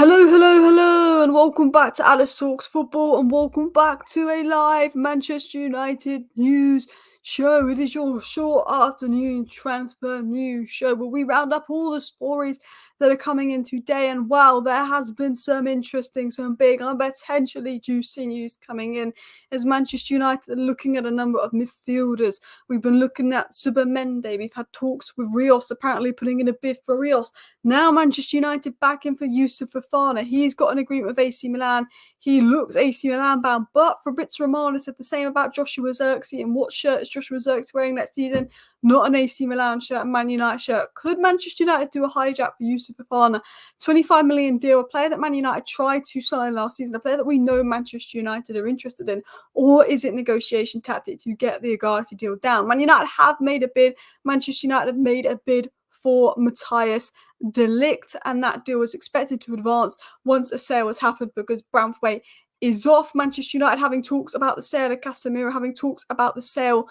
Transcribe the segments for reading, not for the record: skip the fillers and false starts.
Hello, and welcome back to Alice Talks Football, and welcome back to a live Manchester United news show. It is your short afternoon transfer news show where we round up all the stories that are coming in today. And wow, there has been some interesting, some big, and potentially juicy news coming in as Manchester United are looking at a number of midfielders. We've been looking at Zubimendi. We've had talks with Rios, apparently putting in a bid for Rios. Now Manchester United back in for Youssouf Fofana. He's got an agreement with AC Milan. He looks AC Milan bound, but Fabrizio Romano said the same about Joshua Zirkzee. And what shirt is Joshua Zirkzee wearing next season? Not an AC Milan shirt, a Man United shirt. Could Manchester United do a hijack for Youssouf Fofana? 25 million deal, a player that Man United tried to sign last season, a player that we know Manchester United are interested in, or is it negotiation tactic to get the Ugarte deal down? Man United have made a bid. Manchester United made a bid for Matthias de Ligt, and that deal was expected to advance once a sale has happened because Braithwaite is off. Manchester United having talks about the sale of Casemiro, having talks about the sale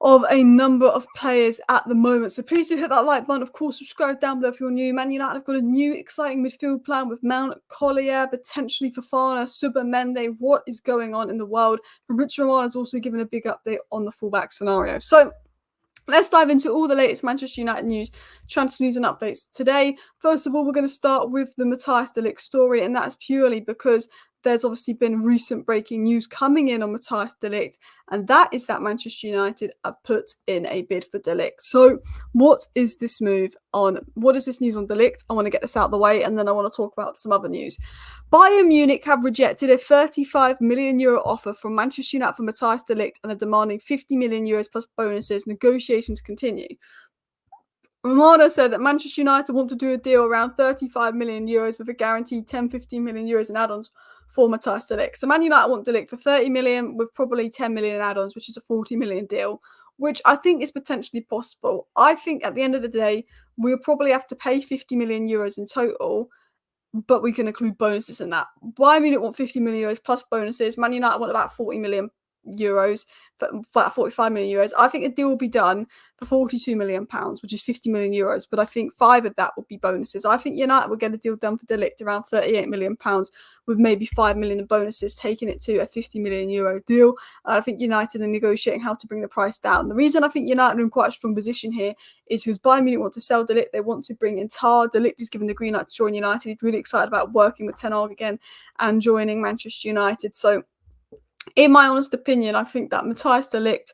of a number of players at the moment. So please do hit that like button. Of course, subscribe down below if you're new. Man United have got a new exciting midfield plan with Mount, Collier, potentially Fofana, Zubimendi. What is going on in the world? Fabrizio Romano has also given a big update on the fullback scenario. So let's dive into all the latest Manchester United news, transfer news and updates today. First of all, we're going to start with the Matthias de Ligt story, and that's purely because there's obviously been recent breaking news coming in on Matthias de Ligt, and that is that Manchester United have put in a bid for de Ligt. So what is this move on? What is this news on de Ligt? I want to get this out of the way, and then I want to talk about some other news. Bayern Munich have rejected a 35 million euro offer from Manchester United for Matthias de Ligt and are demanding 50 million euros plus bonuses. Negotiations continue. Romano said that Manchester United want to do a deal around 35 million euros with a guaranteed 10-15 million euros in add-ons for Matthias de Ligt. So Man United want de Ligt for 30 million with probably 10 million in add-ons, which is a 40 million deal, which I think is potentially possible. I think at the end of the day, we'll probably have to pay 50 million euros in total, but we can include bonuses in that. Bayern Munich want 50 million euros plus bonuses. Man United want about 40 million euros, for about 45 million euros. I think a deal will be done for 42 million pounds, which is 50 million euros, but I think 5 of that will be bonuses. I think United will get a deal done for de Ligt around 38 million pounds with maybe 5 million in bonuses, taking it to a 50 million euro deal. And I think United are negotiating how to bring the price down. The reason I think United are in quite a strong position here is because Bayern Munich want to sell de Ligt. They want to bring in Tar. De Ligt is given the green light to join United. He's really excited about working with Ten Hag again and joining Manchester United. So in my honest opinion, I think that Matthias de Ligt,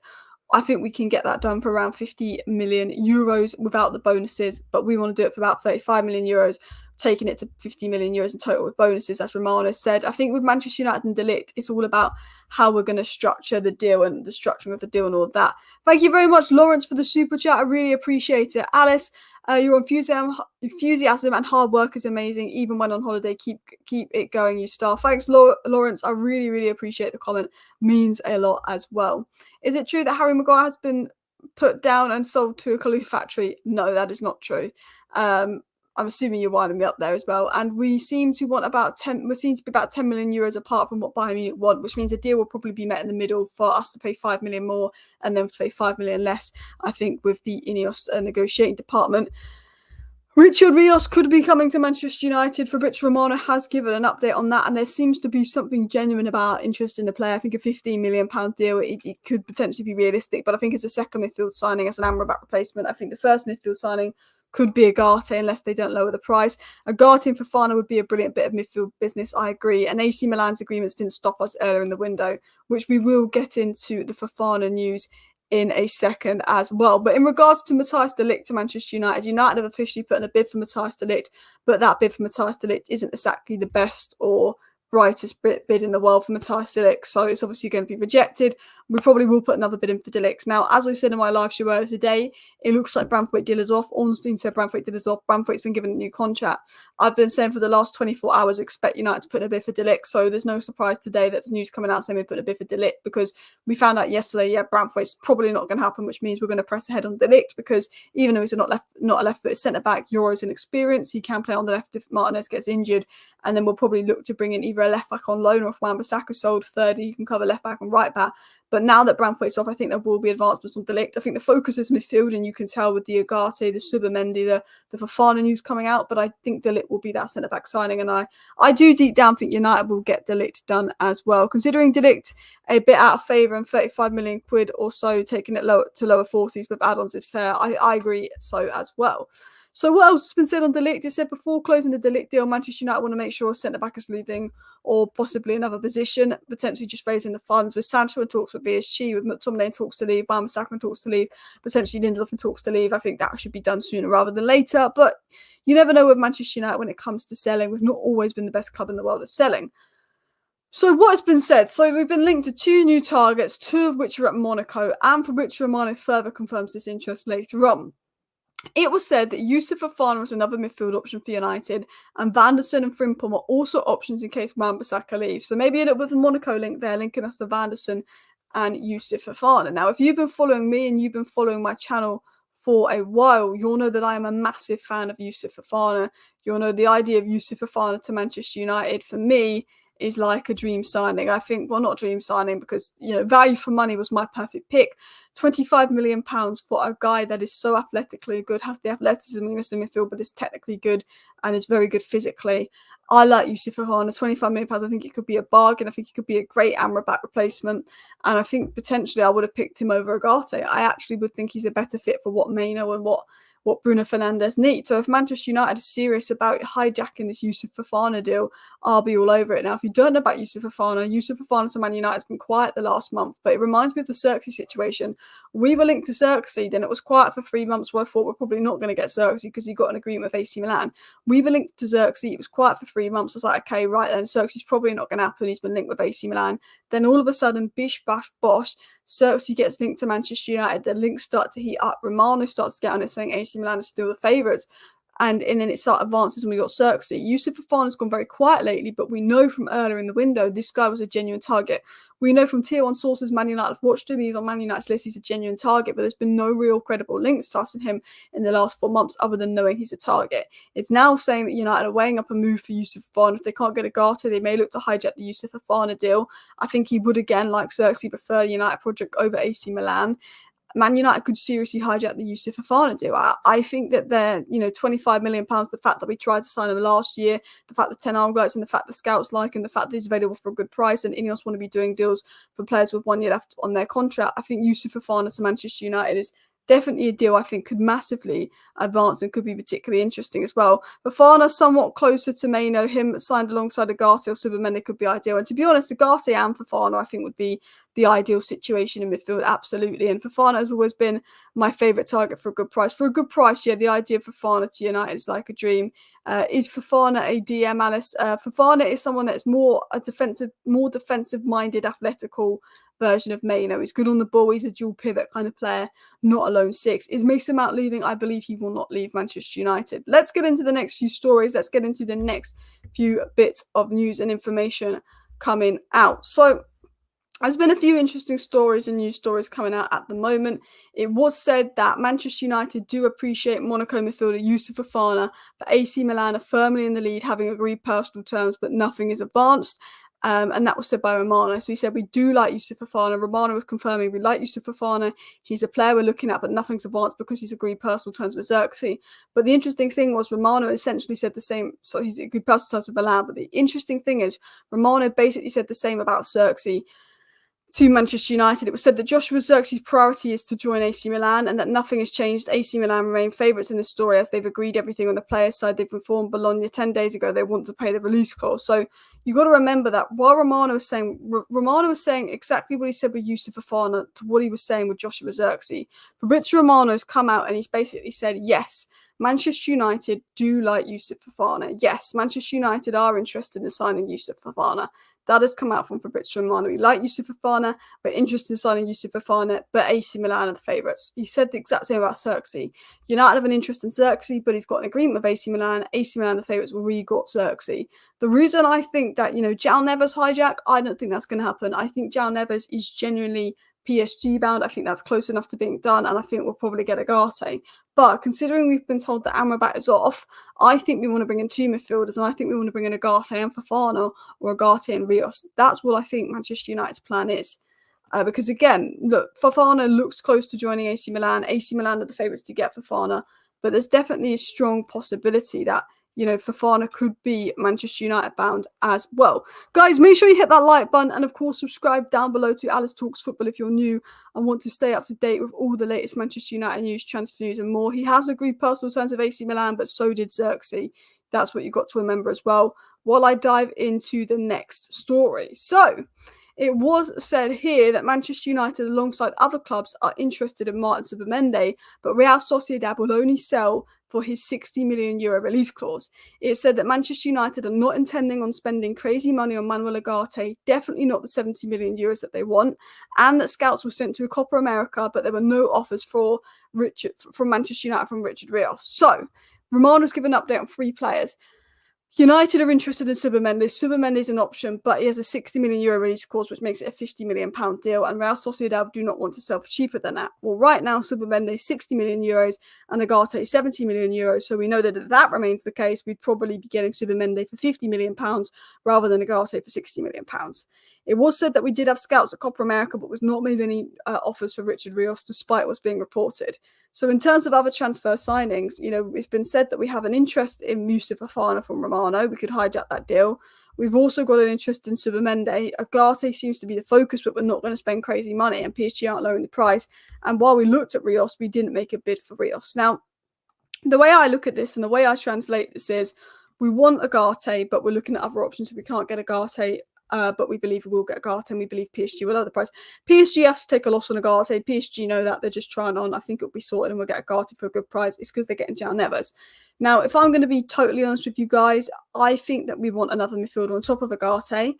I think we can get that done for around 50 million euros without the bonuses, but we want to do it for about 35 million euros, taking it to 50 million euros in total with bonuses, as Romano said. I think with Manchester United and de Ligt, it's all about how we're going to structure the deal and the structuring of the deal and all of that. Thank you very much, Lawrence, for the super chat. I really appreciate it. Alice, your enthusiasm and hard work is amazing. Even when on holiday, keep it going, you star. Thanks, Lawrence. I really, really appreciate the comment. Means a lot as well. Is it true that Harry Maguire has been put down and sold to a Kalou factory? No, that is not true. I'm assuming you're winding me up there as well. And we seem to want about 10 million euros apart from what Bayern Munich want, which means a deal will probably be met in the middle for us to pay 5 million more and then to pay 5 million less, I think, with the Ineos negotiating department. Richard Rios could be coming to Manchester United. Fabrizio Romano has given an update on that, and there seems to be something genuine about interest in the player. I think a £15 million deal, it could potentially be realistic, but I think it's a second midfield signing as an Amrabat replacement. I think the first midfield signing could be Ugarte unless they don't lower the price. Ugarte and Fofana would be a brilliant bit of midfield business, I agree. And AC Milan's agreements didn't stop us earlier in the window, which we will get into the Fofana news in a second as well. But in regards to Matthias de Ligt to Manchester United, United have officially put in a bid for Matthias de Ligt, but that bid for Matthias de Ligt isn't exactly the best or brightest bid in the world for Matthias de Ligt, so it's obviously going to be rejected. We probably will put another bid in for de Ligt. Now, as I said in my live show earlier today, it looks like Braithwaite deal is off. Ornstein said Braithwaite deal is off. Braithwaite's been given a new contract. I've been saying for the last 24 hours, expect United to put in a bid for de Ligt, so there's no surprise today that there's news coming out saying we put a bid for de Ligt, because we found out yesterday, Braithwaite's probably not going to happen, which means we're going to press ahead on de Ligt, because even though he's not a left-footed centre-back, Euro's inexperienced, he can play on the left if Martinez gets injured, and then we'll probably look to bring in either a left back on loan, or if Wan-Bissaka sold 30, you can cover left back and right back. But now that Branthwaite's off, I think there will be advancements on De Ligt. I think the focus is midfield, and you can tell with the Ugarte, the Zubimendi, the Fofana news coming out. But I think De Ligt will be that centre-back signing, and I do deep down think United will get De Ligt done as well. Considering De Ligt a bit out of favour and 35 million quid or so, taking it lower 40s with add-ons is fair. I agree so as well. So what else has been said on De Ligt? It said before closing the De Ligt deal, Manchester United want to make sure a centre-back is leaving, or possibly another position, potentially just raising the funds. With Sancho in talks with BSG, with McTominay in talks to leave, Wan-Bissaka in talks to leave, potentially Lindelof in talks to leave. I think that should be done sooner rather than later. But you never know with Manchester United when it comes to selling. We've not always been the best club in the world at selling. So what has been said? So we've been linked to 2 new targets, 2 of which are at Monaco, and Fabrizio Romano further confirms this interest later on. It was said that Youssouf Fofana was another midfield option for United, and Vanderson and Frimpong are also options in case Wan-Bissaka leaves. So maybe a little bit of a Monaco link there, linking us to Vanderson and Youssouf Fofana. Now, if you've been following me and you've been following my channel for a while, you'll know that I am a massive fan of Youssouf Fofana. You'll know the idea of Youssouf Fofana to Manchester United, for me, is like a dream signing. I think, well, not dream signing, because, value for money was my perfect pick. £25 million for a guy that is so athletically good, has the athleticism in midfield, but is technically good and is very good physically. I like Youssouf Fofana. £25 million, I think it could be a bargain. I think he could be a great Amrabat replacement. And I think potentially I would have picked him over Ugarte. I actually would think he's a better fit for what Maino and what Bruno Fernandes needs. So if Manchester United is serious about hijacking this Youssouf Fofana deal, I'll be all over it. Now, if you don't know about Youssouf Fofana to Man United has been quiet the last month, but it reminds me of the Xerxes situation. We were linked to Xerxes, then it was quiet for 3 months, where I thought we're probably not going to get Xerxes because he got an agreement with AC Milan. We were linked to Xerxes, it was quiet for 3 months. I was like, okay, right then, Xerxes probably not going to happen. He's been linked with AC Milan. Then all of a sudden, bish, bash, bosh, Xerxes gets linked to Manchester United. The links start to heat up. Romano starts to get on it, saying AC Milan is still the favourites. And then it started advances and we got Xerxes. Youssouf Fofana's gone very quiet lately, but we know from earlier in the window this guy was a genuine target. We know from tier 1 sources Man United have watched him. He's on Man United's list. He's a genuine target, but there's been no real credible links to us and him in the last 4 months other than knowing he's a target. It's now saying that United are weighing up a move for Youssouf Fofana. If they can't get Ugarte, they may look to hijack the Youssouf Fofana deal. I think he would, again, like Xerxes, prefer the United project over AC Milan. Man United could seriously hijack the Youssouf Fofana deal. I think that they're, £25 million, the fact that we tried to sign him last year, the fact that Ten Hag likes, and the fact the scouts like, and the fact that he's available for a good price, and Ineos want to be doing deals for players with 1 year left on their contract. I think Youssouf Fofana to Manchester United is definitely a deal I think could massively advance and could be particularly interesting as well. Fofana somewhat closer to Maino, him signed alongside Ugarte or Zubimendi could be ideal. And to be honest, Ugarte and Fofana I think would be the ideal situation in midfield, absolutely. And Fofana has always been my favourite target for a good price. For a good price, yeah, the idea of Fofana to United is like a dream. Is Fofana a DM, Alice? Fofana is someone that's more defensive-minded, athletical version of Maino. He's good on the ball. He's a dual pivot kind of player, not a lone six. Is Mason Mount leaving? I believe he will not leave Manchester United. Let's get into the next few stories. Let's get into the next few bits of news and information coming out. So there's been a few interesting stories and news stories coming out at the moment. It was said that Manchester United do appreciate Monaco midfielder Youssouf Fofana, but AC Milan are firmly in the lead, having agreed personal terms, but nothing is advanced. And that was said by Romano. So he said, we do like Youssouf Fofana. Romano was confirming we like Youssouf Fofana. He's a player we're looking at, but nothing's advanced because he's agreed personal terms with Xerxes. But the interesting thing was Romano essentially said the same. So he's agreed personal terms with Milan. But the interesting thing is Romano basically said the same about Xerxes to Manchester United. It was said that Joshua Xerxes' priority is to join AC Milan and that nothing has changed. AC Milan remain favourites in this story as they've agreed everything on the players' side. They've informed Bologna 10 days ago they want to pay the release clause. So you've got to remember that while Romano was saying exactly what he said with Youssouf Fofana to what he was saying with Joshua Xerxes. Fabrizio Romano has come out and he's basically said, yes, Manchester United do like Youssouf Fofana. Yes, Manchester United are interested in signing Youssouf Fofana. That has come out from Fabrizio Romano. We like Youssouf Fofana, we're interested in signing Youssouf Fofana, but AC Milan are the favourites. He said the exact same about Xerxes. United have an interest in Xerxes, but he's got an agreement with AC Milan. AC Milan are the favourites. We got Xerxes. The reason I think that, João Neves hijack, I don't think that's going to happen. I think João Neves is genuinely PSG bound. I think that's close enough to being done, and I think we'll probably get Ugarte. But considering we've been told that Amrabat is off, I think we want to bring in 2 midfielders, and I think we want to bring in Ugarte and Fofana, or Ugarte and Rios. That's what I think Manchester United's plan is. Because again, look, Fofana looks close to joining AC Milan. AC Milan are the favourites to get Fofana, but there's definitely a strong possibility that, you know, Fofana could be Manchester United bound as well. Guys, make sure you hit that like button, and of course subscribe down below to Alice Talks Football if you're new and want to stay up to date with all the latest Manchester United news, transfer news and more. He has agreed personal terms of AC Milan, but so did Xerxes. That's what you've got to remember as well, while I dive into the next story. So, it was said here that Manchester United, alongside other clubs, are interested in Martin Zubimendi, but Real Sociedad will only sell for his €60 million release clause. It said that Manchester United are not intending on spending crazy money on Manuel Ugarte, definitely not the €70 million that they want, and that scouts were sent to Copa America, but there were no offers from Manchester United from Richard Rios. So, Romano's given an update on 3 players. United are interested in Zubimendi. Zubimendi is an option, but he has a €60 million release clause, which makes it a £50 million deal, and Real Sociedad do not want to sell for cheaper than that. Well, right now, Zubimendi is €60 million and Ugarte is €70 million, so we know that if that remains the case, we'd probably be getting Zubimendi for £50 million rather than Ugarte for £60 million. It was said that we did have scouts at Copa America, but was not made any offers for Richard Rios, despite what's being reported. So in terms of other transfer signings, you know, it's been said that we have an interest in Youssouf Fofana from Romano. We could hijack that deal. We've also got an interest in Zubimendi. Ugarte seems to be the focus, but we're not going to spend crazy money, and PSG aren't lowering the price. And while we looked at Rios, we didn't make a bid for Rios. Now, the way I look at this and the way I translate this is we want Ugarte, but we're looking at other options. We can't get Ugarte. But we believe we will get Ugarte, and we believe PSG will lower the price. PSG has to take a loss on Ugarte. PSG know that. They're just trying on. I think it'll be sorted and we'll get Ugarte for a good price. It's because they're getting João Neves. Now, if I'm going to be totally honest with you guys, I think that we want another midfielder on top of Ugarte.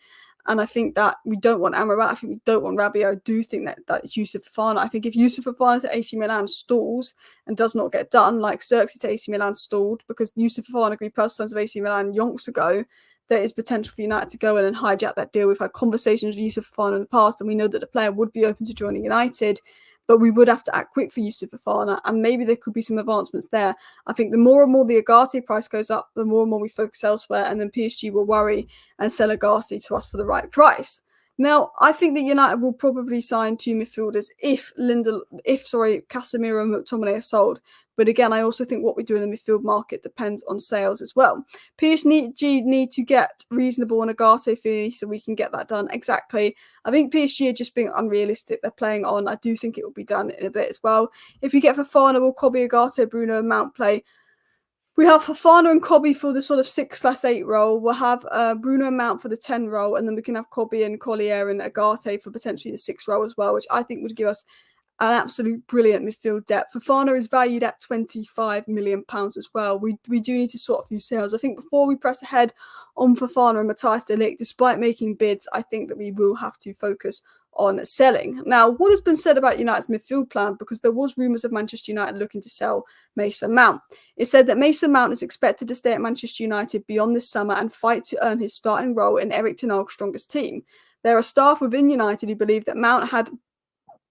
And I think that we don't want Amrabat. I think we don't want Rabiot. I do think that it's Youssouf Fofana. I think if Youssouf Fofana to AC Milan stalls and does not get done, like Xerxes to AC Milan stalled, because Youssouf Fofana agreed personal terms of AC Milan yonks ago, there is potential for United to go in and hijack that deal. We've had conversations with Youssouf Fofana in the past, and we know that the player would be open to joining United, but we would have to act quick for Youssouf Fofana, and maybe there could be some advancements there. I think the more and more the Ugarte price goes up, the more and more we focus elsewhere, and then PSG will worry and sell Ugarte to us for the right price. Now, I think that United will probably sign 2 midfielders if Casemiro and McTominay are sold. But again, I also think what we do in the midfield market depends on sales as well. PSG need to get reasonable on Ugarte fee so we can get that done. Exactly. I think PSG are just being unrealistic. They're playing on. I do think it will be done in a bit as well. If we get Fofana, will Kobe, Ugarte, Bruno and Mount play? We have Fofana and Kobe for the sort of 6/8 role. We'll have Bruno and Mount for the 10 role, and then we can have Kobe and Collier and Ugarte for potentially the 6 role as well, which I think would give us an absolute brilliant midfield depth. Fofana is valued at £25 million as well. We do need to sort a few sales. I think before we press ahead on Fofana and Matthijs de Ligt, despite making bids, I think that we will have to focus on selling. Now, what has been said about United's midfield plan, because there was rumours of Manchester United looking to sell Mason Mount. It said that Mason Mount is expected to stay at Manchester United beyond this summer and fight to earn his starting role in Erik ten Hag's strongest team. There are staff within United who believe that Mount had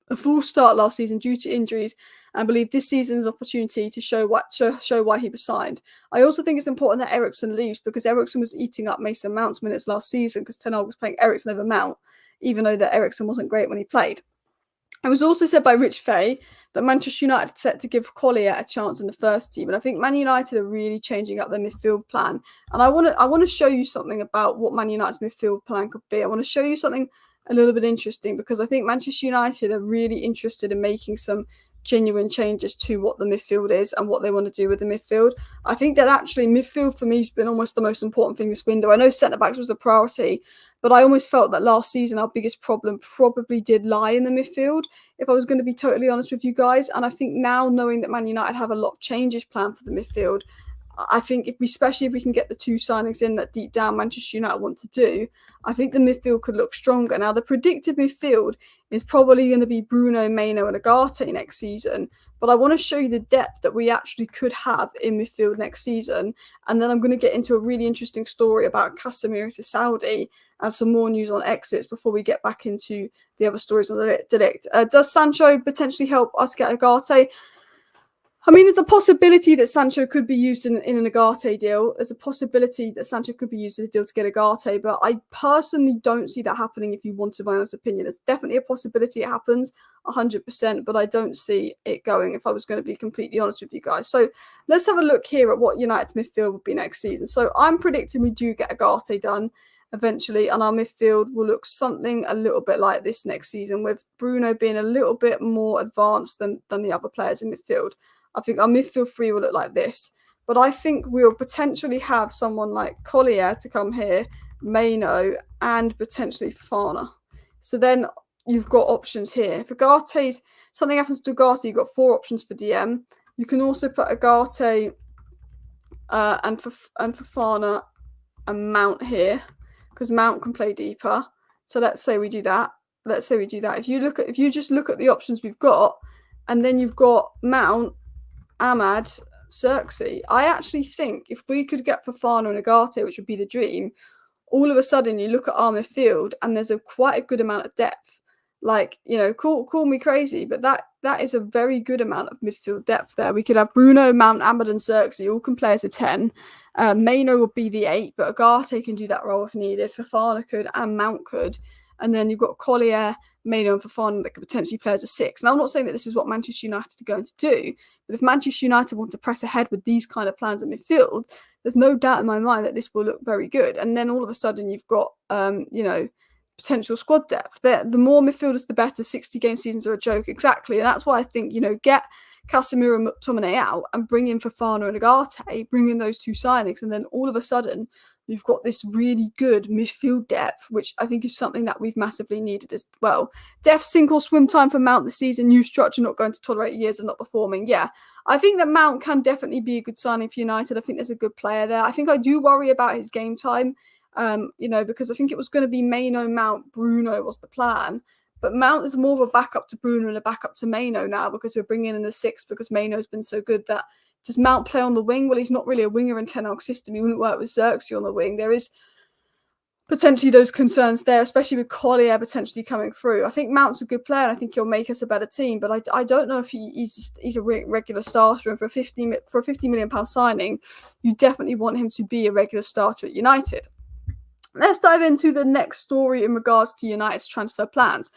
a full start last season due to injuries and believe this season is an opportunity to show why he was signed. I also think it's important that Eriksen leaves, because Eriksen was eating up Mason Mount's minutes last season because Ten Hag was playing Eriksen over Mount, even though that Eriksen wasn't great when he played. It was also said by Rich Fay that Manchester United are set to give Collier a chance in the first team, and I think Man United are really changing up their midfield plan. And I want to show you something about what Man United's midfield plan could be. I want to show you something a little bit interesting, because I think Manchester United are really interested in making some genuine changes to what the midfield is and what they want to do with the midfield. I think that actually midfield for me has been almost the most important thing this window. I know centre-backs was the priority, but I almost felt that last season our biggest problem probably did lie in the midfield, if I was going to be totally honest with you guys. And I think now, knowing that Man United have a lot of changes planned for the midfield, I think especially if we can get the 2 signings in that deep down Manchester United want to do, I think the midfield could look stronger. Now, the predicted midfield is probably going to be Bruno, Maino and Ugarte next season. but I want to show you the depth that we actually could have in midfield next season. And then I'm going to get into a really interesting story about Casemiro to Saudi and some more news on exits before we get back into the other stories on the Ligt. Does Sancho potentially help us get Ugarte? I mean, there's a possibility that Sancho could be used in an Ugarte deal. There's a possibility that Sancho could be used in a deal to get Ugarte, but I personally don't see that happening if you wanted my honest opinion. There's definitely a possibility it happens, 100%, but I don't see it going if I was going to be completely honest with you guys. So let's have a look here at what United's midfield will be next season. So I'm predicting we do get Ugarte done eventually, and our midfield will look something a little bit like this next season, with Bruno being a little bit more advanced than the other players in midfield. I think our midfield three will look like this. But I think we'll potentially have someone like Collier to come here, Maino, and potentially Fofana. So then you've got options here. If Ugarte's, something happens to Ugarte, you've got 4 options for DM. You can also put Ugarte and Fofana and Mount here, because Mount can play deeper. So let's say we do that. If you just look at the options we've got, and then you've got Mount, Ahmad, Xerxes. I actually think if we could get Fofana and Ugarte, which would be the dream, all of a sudden you look at our midfield and there's quite a good amount of depth. Like, you know, call me crazy, but that is a very good amount of midfield depth there. We could have Bruno, Mount, Ahmad, and Xerxes all can play as a 10. Maino would be the 8, but Ugarte can do that role if needed. Fofana could, and Mount could. And then you've got Collier, Maino, and Fofana that could potentially play as a 6. Now, I'm not saying that this is what Manchester United are going to do, but if Manchester United want to press ahead with these kind of plans in midfield, there's no doubt in my mind that this will look very good. And then all of a sudden you've got, potential squad depth. The more midfielders, the better. 60-game seasons are a joke, exactly. And that's why I think, get Casemiro and McTominay out and bring in Fofana and Ugarte, bring in those 2 signings, and then all of a sudden you've got this really good midfield depth, which I think is something that we've massively needed as well. Depth, sink or swim time for Mount this season. New structure, not going to tolerate years of not performing. Yeah, I think that Mount can definitely be a good signing for United. I think there's a good player there. I think I do worry about his game time, because I think it was going to be Maino, Mount, Bruno was the plan. But Mount is more of a backup to Bruno and a backup to Maino now, because we're bringing in the 6 because Maino's been so good. That does Mount play on the wing? Well, he's not really a winger in Ten Hag's system. He wouldn't work with Xerxes on the wing. There is potentially those concerns there, especially with Collier potentially coming through. I think Mount's a good player, and I think he'll make us a better team. But I don't know if he's a regular starter. And for a £50 million signing, you definitely want him to be a regular starter at United. Let's dive into the next story in regards to United's transfer plans.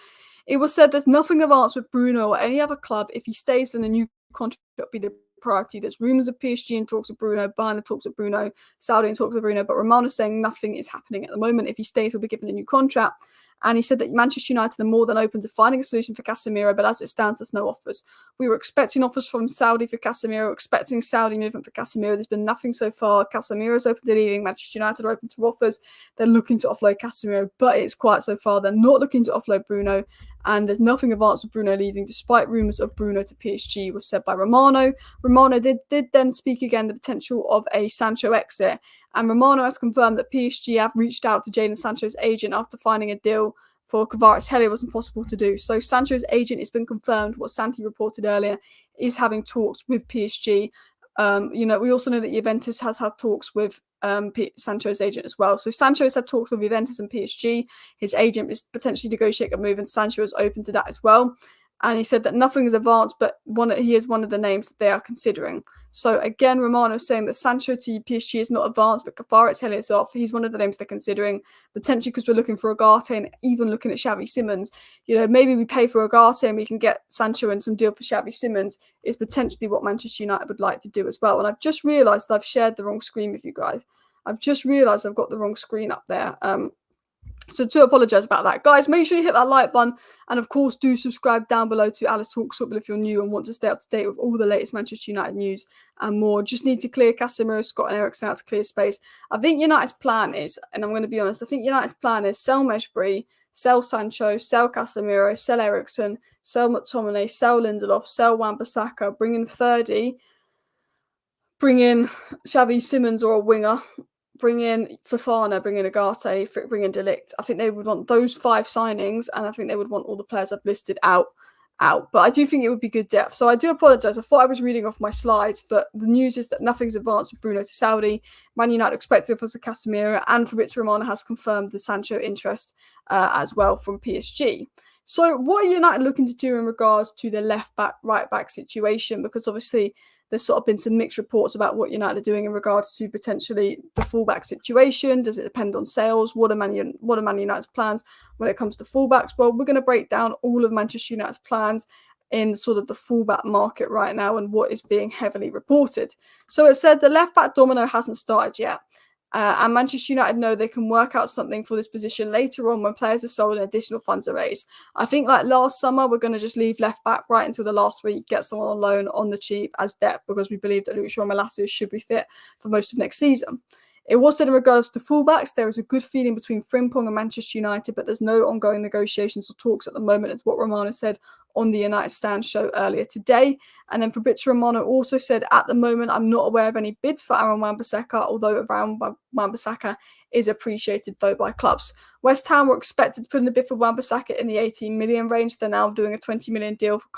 It was said there's nothing advanced with Bruno or any other club. If he stays, then a new contract will be the priority. There's rumours of PSG in talks with Bruno, Bayern in talks with Bruno, Saudi in talks with Bruno, but Romano's saying nothing is happening at the moment. If he stays, he'll be given a new contract. And he said that Manchester United are more than open to finding a solution for Casemiro, but as it stands, there's no offers. We were expecting offers from Saudi for Casemiro, expecting Saudi movement for Casemiro. There's been nothing so far. Casemiro's open to leaving. Manchester United are open to offers. They're looking to offload Casemiro, but it's quiet so far. They're not looking to offload Bruno, and there's nothing advanced with Bruno leaving, despite rumours of Bruno to PSG, was said by Romano. Romano did then speak again the potential of a Sancho exit, and Romano has confirmed that PSG have reached out to Jadon Sancho's agent after finding a deal for Kvaratskhelia was impossible to do. So Sancho's agent, has been confirmed, what Santi reported earlier, is having talks with PSG. We also know that Juventus has had talks with Sancho's agent as well. So Sancho's had talks with Juventus and PSG. His agent is potentially negotiating a move, and Sancho is open to that as well. And he said that nothing is advanced, but he is one of the names that they are considering. So again, Romano saying that Sancho to PSG is not advanced, but Kvaratskhelia is off. He's one of the names they're considering, potentially because we're looking for Ugarte and even looking at Xavi Simons. Maybe we pay for Ugarte and we can get Sancho and some deal for Xavi Simons is potentially what Manchester United would like to do as well. And I've just realised I've shared the wrong screen with you guys. I've just realised I've got the wrong screen up there. So to apologise about that. Guys, make sure you hit that like button. And of course, do subscribe down below to Alice Talks Football if you're new and want to stay up to date with all the latest Manchester United news and more. Just need to clear Casemiro, Scott and Eriksen out to clear space. I think United's plan is, and I'm going to be honest, I think United's plan is sell Meshbury, sell Sancho, sell Casemiro, sell Eriksen, sell McTominay, sell Lindelof, sell Wan-Bissaka, bring in Ferdy, bring in Xavi Simons or a winger, bring in Fofana, bring in Ugarte, bring in De Ligt. I think they would want those 5 signings, and I think they would want all the players I've listed out. out. But I do think it would be good depth. So I do apologise. I thought I was reading off my slides, but the news is that nothing's advanced with Bruno to Saudi. Man United expected for Casemiro, and Fabrizio Romano has confirmed the Sancho interest as well from PSG. So what are United looking to do in regards to the left back, right back situation? Because obviously there's sort of been some mixed reports about what United are doing in regards to potentially the fullback situation. Does it depend on sales? What are Man United's plans when it comes to fullbacks? Well, we're going to break down all of Manchester United's plans in sort of the fullback market right now and what is being heavily reported. So it said the left back domino hasn't started yet. And Manchester United know they can work out something for this position later on when players are sold and additional funds are raised. I think like last summer, we're going to just leave left back right until the last week, get someone on loan on the cheap as depth because we believe that Lucio Malacios should be fit for most of next season. It was said in regards to fullbacks, there is a good feeling between Frimpong and Manchester United, but there's no ongoing negotiations or talks at the moment, is what Romano said on the United Stand show earlier today. And then Fabrizio Romano also said, at the moment, I'm not aware of any bids for Aaron Wan-Bissaka, although Aaron Wan-Bissaka is appreciated, though, by clubs. West Ham were expected to put in a bid for Wan-Bissaka in the 18 million range. They're now doing a 20 million deal for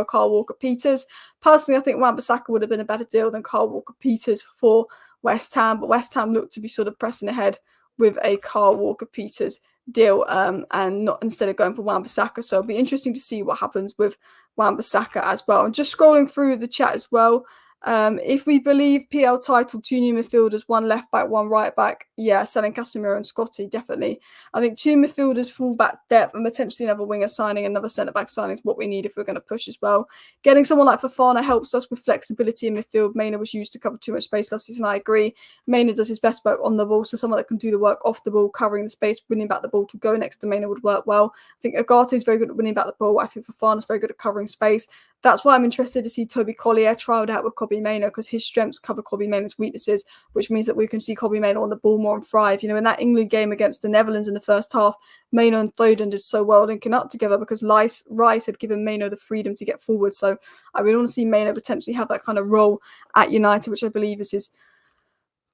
Carl Walker-Peters. Personally, I think Wan-Bissaka would have been a better deal than Carl Walker-Peters for West Ham, but West Ham looked to be sort of pressing ahead with a Carl Walker-Peters deal and not instead of going for Wan-Bissaka. So it'll be interesting to see what happens with Wan-Bissaka as well. And just scrolling through the chat as well, if we believe PL title, 2 new midfielders, 1 left back, 1 right back, yeah, selling Casemiro and Scotty, definitely. I think 2 midfielders, full back depth, and potentially another winger signing, another centre back signing is what we need if we're going to push as well. Getting someone like Fofana helps us with flexibility in midfield. Maynard was used to cover too much space last season, I agree. Maynard does his best work on the ball, so someone that can do the work off the ball, covering the space, winning back the ball to go next to Maynard would work well. I think Ugarte is very good at winning back the ball. I think Fofana is very good at covering space. That's why I'm interested to see Toby Collier trialled out with Kobbie Mainoo, because his strengths cover Kobbie Mainoo's weaknesses, which means that we can see Kobbie Mainoo on the ball more and thrive. You know, in that England game against the Netherlands in the first half, Mainoo and Foden did so well linking up together because Rice had given Mainoo the freedom to get forward. So I really want to see Mainoo potentially have that kind of role at United, which I believe is his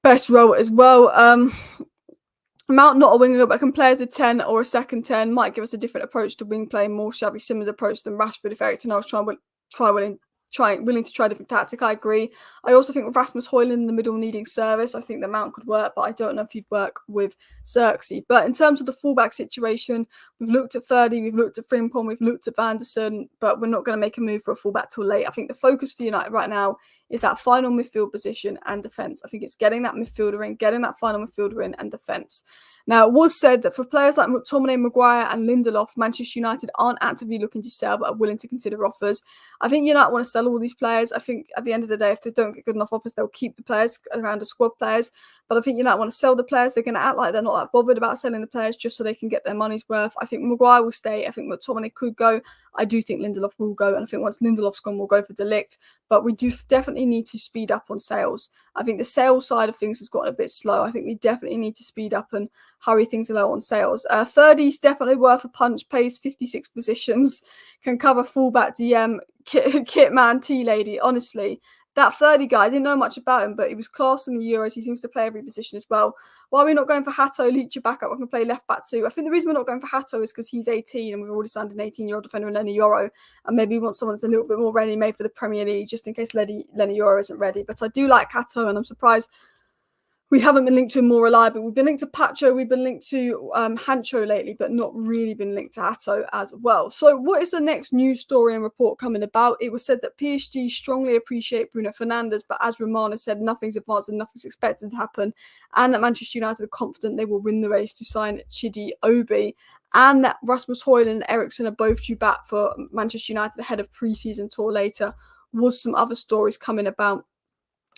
best role as well. Mount not a winger, but can play as a 10 or a second 10. Might give us a different approach to wing play, more Xavi Simons approach than Rashford if Eric Ten Hag's willing to try a different tactic. I agree. I also think with Rasmus Højlund in the middle needing service, I think the Mount could work, but I don't know if he'd work with Xerxes. But in terms of the fullback situation, we've looked at 30, we've looked at Frimpong, we've looked at Vanderson, but we're not going to make a move for a fullback till late. I think the focus for United right now is that final midfield position and defence. I think it's getting that midfielder in, getting that final midfielder in and defence. Now, it was said that for players like McTominay, Maguire and Lindelof, Manchester United aren't actively looking to sell but are willing to consider offers. I think United want to sell all these players. I think at the end of the day, if they don't get good enough offers, they'll keep the players around the squad players. But I think United want to sell the players. They're going to act like they're not that bothered about selling the players just so they can get their money's worth. I think Maguire will stay. I think McTominay could go. I do think Lindelof will go. And I think once Lindelof's gone, we'll go for De Ligt. But we do definitely need to speed up on sales. I think the sales side of things has gotten a bit slow. I think we definitely need to speed up and hurry things along on sales. 30 is definitely worth a punch, pays 56 positions, can cover fullback, DM, kit man, T-lady. Honestly, that 30 guy, I didn't know much about him, but he was class in the Euros. He seems to play every position as well. Why are we not going for Hato, Leach back up? We can play left back too. I think the reason we're not going for Hato is because he's 18 and we've already signed an 18-year-old defender in Lenny Yoro. And maybe we want someone that's a little bit more ready-made for the Premier League, just in case Lenny Yoro isn't ready. But I do like Hato, and I'm surprised we haven't been linked to him more reliably. We've been linked to Pacho, we've been linked to Sancho lately, but not really been linked to Hato as well. So what is the next news story and report coming about? It was said that PSG strongly appreciate Bruno Fernandes, but as Romano said, nothing's advanced and nothing's expected to happen, and that Manchester United are confident they will win the race to sign Chidi Obi, and that Rasmus Højlund and Eriksen are both due back for Manchester United ahead of pre-season tour later. Was some other stories coming about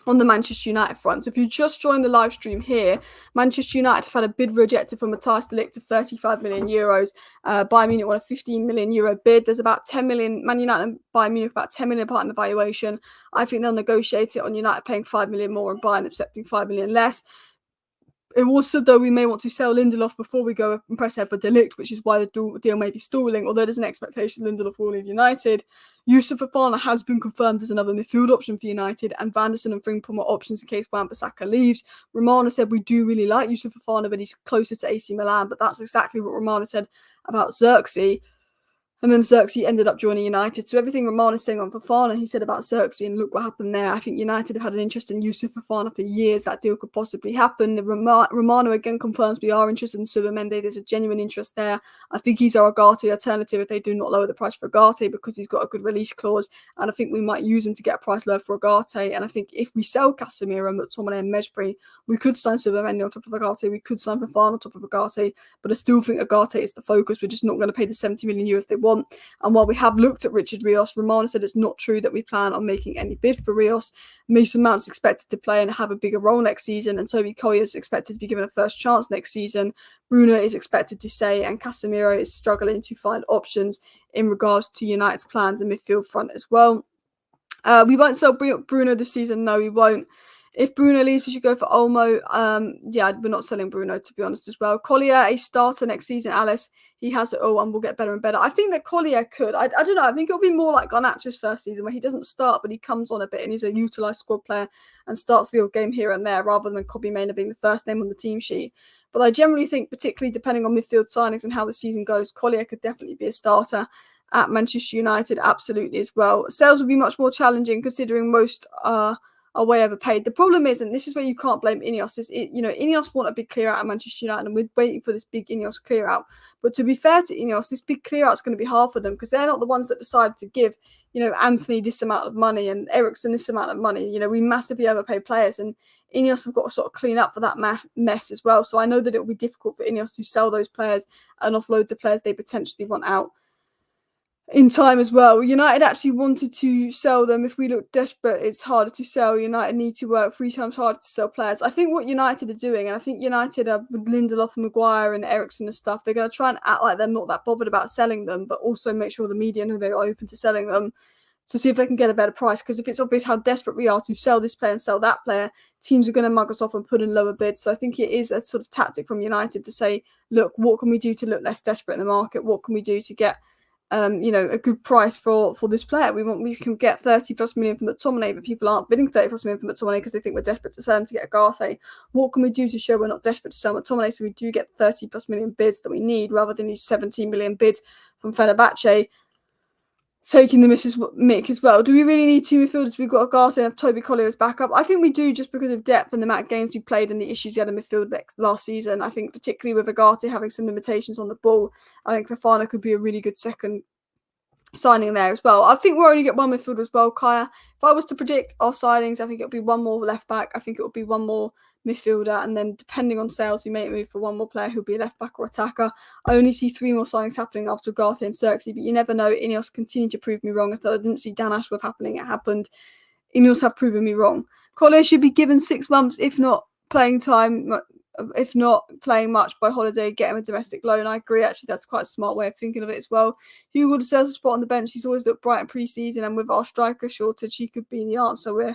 on the Manchester United front. So if you just joined the live stream here, Manchester United have had a bid rejected from Matthijs de Ligt of 35 million euros. Bayern Munich won a 15 million euro bid. There's about 10 million, Man United and Bayern Munich about 10 million apart in the valuation. I think they'll negotiate it on United paying 5 million more and Bayern accepting 5 million less. It was said, though, we may want to sell Lindelof before we go and press ahead for De Ligt, which is why the deal may be stalling, although there's an expectation Lindelof will leave United. Yusuf Fofana has been confirmed as another midfield option for United, and Vanderson and Frimpong are options in case Wan-Bissaka leaves. Romano said we do really like Yusuf Fofana, but he's closer to AC Milan, but that's exactly what Romano said about Xerxes. And then Xerxes ended up joining United. So everything Roman is saying on Fofana, he said about Xerxes, and look what happened there. I think United have had an interest in Yusuf Fofana for years. That deal could possibly happen. Romano again confirms we are interested in Zubimendi. There's a genuine interest there. I think he's our Ugarte alternative if they do not lower the price for Ugarte, because he's got a good release clause. And I think we might use him to get a price lower for Ugarte. And I think if we sell Casemiro, McTominay and Mejbri, we could sign Zubimendi on top of Ugarte. We could sign Fofana on top of Ugarte. But I still think Ugarte is the focus. We're just not going to pay the 70 million euros they want. And while we have looked at Richard Rios, Romano said it's not true that we plan on making any bid for Rios. Mason Mount's expected to play and have a bigger role next season, and Toby Collier is expected to be given a first chance next season. Bruno is expected to stay, and Casemiro is struggling to find options in regards to United's plans in midfield front as well. We won't sell Bruno this season. No, we won't. If Bruno leaves, we should go for Olmo. Yeah, we're not selling Bruno, to be honest, as well. Collier, a starter next season, Alice. He has it all and will get better and better. I think that Collier could. I don't know. I think it'll be more like Garnacho's first season, where he doesn't start, but he comes on a bit and he's a utilised squad player and starts the odd game here and there, rather than Kobbie Mainoo being the first name on the team sheet. But I generally think, particularly depending on midfield signings and how the season goes, Collier could definitely be a starter at Manchester United, absolutely as well. Sales will be much more challenging, considering most are way overpaid. The problem is, and this is where you can't blame Ineos, is Ineos want a big clear out at Manchester United, and we're waiting for this big Ineos clear out. But to be fair to Ineos, this big clear out is going to be hard for them, because they're not the ones that decided to give, Anthony this amount of money and Eriksen this amount of money. We massively overpaid players, and Ineos have got to sort of clean up for that mess as well. So I know that it will be difficult for Ineos to sell those players and offload the players they potentially want out in time as well. United actually wanted to sell them. If we look desperate, it's harder to sell. United need to work 3 times harder to sell players. I think what United are doing, and I think United are with Lindelof and Maguire and Eriksen and stuff, they're going to try and act like they're not that bothered about selling them, but also make sure the media know they're open to selling them, to see if they can get a better price. Because if it's obvious how desperate we are to sell this player and sell that player, teams are going to mug us off and put in lower bids. So I think it is a sort of tactic from United to say, look, what can we do to look less desperate in the market? What can we do to get a good price for this player? We can get 30 plus million from McTominay, but people aren't bidding 30 plus million from McTominay because they think we're desperate to sell him to get Ugarte. What can we do to show we're not desperate to sell McTominay, so we do get 30 plus million bids that we need, rather than these 17 million bids from Fenerbahce taking the mick as well? Do we really need 2 midfielders? We've got Ugarte and have Toby Collier as backup. I think we do, just because of depth and the amount of games we played and the issues we had in midfield last season. I think particularly with Ugarte having some limitations on the ball, I think Fofana could be a really good second signing there as well. I think we'll only get 1 midfielder as well, Kaya. If I was to predict our signings, I think it'll be 1 more left back. I think it'll be 1 more midfielder, and then depending on sales, we may move for 1 more player who'll be a left back or attacker. I only see 3 more signings happening after Ugarte and Xerxes, but you never know. Ineos continue to prove me wrong. I thought I didn't see Dan Ashworth happening. It happened. Ineos have proven me wrong. Collier should be given 6 months, if not playing time. If not playing much by holiday, get him a domestic loan. I agree, actually, that's quite a smart way of thinking of it as well. Hugo deserves a spot on the bench. He's always looked bright in pre-season, and with our striker shortage, he could be the answer. We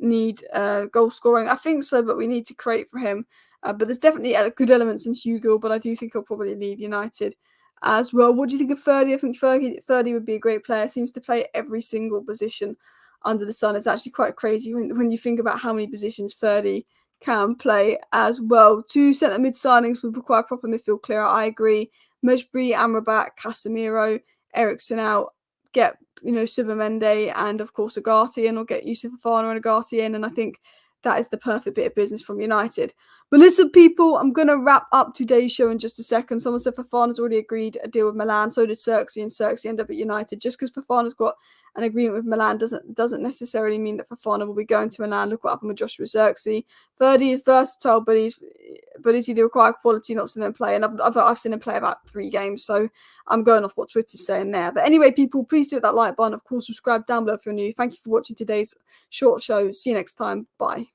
need goal scoring. I think so, but we need to create for him. But there's definitely good elements in Hugo, but I do think he'll probably leave United as well. What do you think of Ferdy? I think Ferdy would be a great player. Seems to play every single position under the sun. It's actually quite crazy when you think about how many positions Ferdy can play as well. 2 centre mid signings would require proper midfield clear out. I agree. Mejbri, Amrabat, Casemiro, Eriksen out. Get Zubimendi and of course Ugarte in, or get Yusuf Fofana and Ugarte in, and I think that is the perfect bit of business from United. But listen, people, I'm going to wrap up today's show in just a second. Someone said Fofana's already agreed a deal with Milan. So did Xerxes, and Xerxes ended up at United. Just because Fofana's got an agreement with Milan doesn't necessarily mean that Fofana will be going to Milan. Look what happened with Joshua Xerxes. Ferdy is versatile, but is he the required quality? Not seen him play, and I've seen him play about 3 games, so I'm going off what Twitter's saying there. But anyway, people, please do hit that like button. Of course, subscribe down below if you're new. Thank you for watching today's short show. See you next time. Bye.